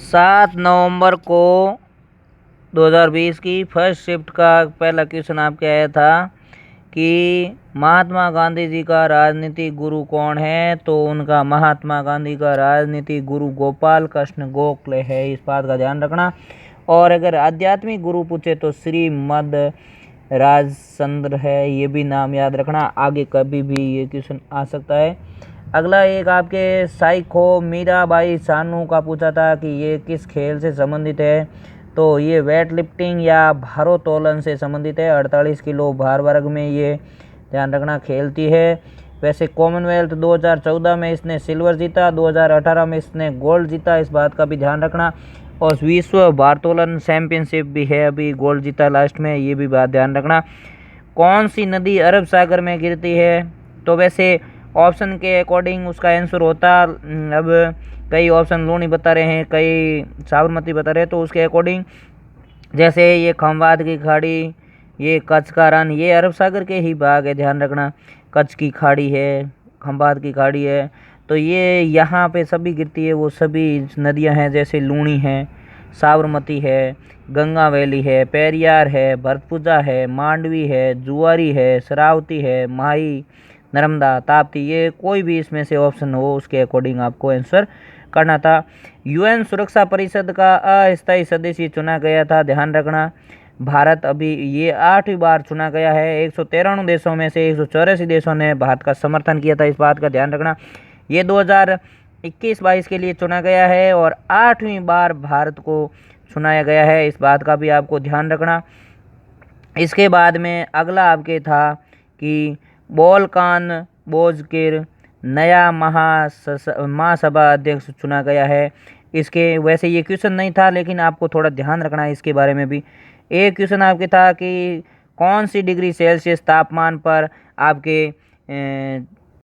7 नवंबर को 2020 की first shift का पहला क्वेश्चन आपके आया था कि महात्मा गांधी जी का राजनीतिक गुरु कौन है। तो उनका महात्मा गांधी का राजनीतिक गुरु गोपाल कृष्ण गोखले है, इस बात का ध्यान रखना। और अगर आध्यात्मिक गुरु पूछे तो श्रीमद राजचंद्र है, ये भी नाम याद रखना, आगे कभी भी ये क्वेश्चन आ सकता है। अगला एक आपके साइको मीराबाई चानू का पूछा था कि ये किस खेल से संबंधित है। तो ये वेट लिफ्टिंग या भारोत्तोलन से संबंधित है। 48 किलो भार वर्ग में ये ध्यान रखना खेलती है। वैसे कॉमनवेल्थ 2014 में इसने सिल्वर जीता, 2018 में इसने गोल्ड जीता, इस बात का भी ध्यान रखना। और विश्व भारोत्तोलन चैंपियनशिप भी है, अभी गोल्ड जीता लास्ट में, ये भी बात ध्यान रखना। कौन सी नदी अरब सागर में गिरती है। तो वैसे ऑप्शन के अकॉर्डिंग उसका आंसर होता, अब कई ऑप्शन लूनी बता रहे हैं, कई साबरमती बता रहे हैं, तो उसके अकॉर्डिंग जैसे ये खंबात की खाड़ी, ये कच्छ का रण, ये अरब सागर के ही भाग है, ध्यान रखना। कच्छ की खाड़ी है, खंबात की खाड़ी है, तो ये यहाँ पे सभी गिरती है। वो सभी नदियाँ हैं, जैसे लूनी है, साबरमती है, गंगा वैली है, पेरियार है, भरतपुजा है, मांडवी है, जुआरी है, शरावती है, माही, नर्मदा, ताप्ती, ये कोई भी इसमें से ऑप्शन हो उसके अकॉर्डिंग आपको आंसर करना था। यूएन सुरक्षा परिषद का अस्थायी सदस्य चुना गया था, ध्यान रखना। भारत अभी ये 8वीं बार चुना गया है। 193 देशों में से 184 देशों ने भारत का समर्थन किया था, इस बात का ध्यान रखना। ये 2021-22 के लिए चुना गया है और 8वीं बार भारत को चुनाया गया है, इस बात का भी आपको ध्यान रखना। इसके बाद में अगला आपके था कि बोलकान बोजकिर नया महासभा अध्यक्ष चुना गया है। इसके वैसे ये क्वेश्चन नहीं था, लेकिन आपको थोड़ा ध्यान रखना है इसके बारे में भी। एक क्वेश्चन आपके था कि कौन सी डिग्री सेल्सियस तापमान पर आपके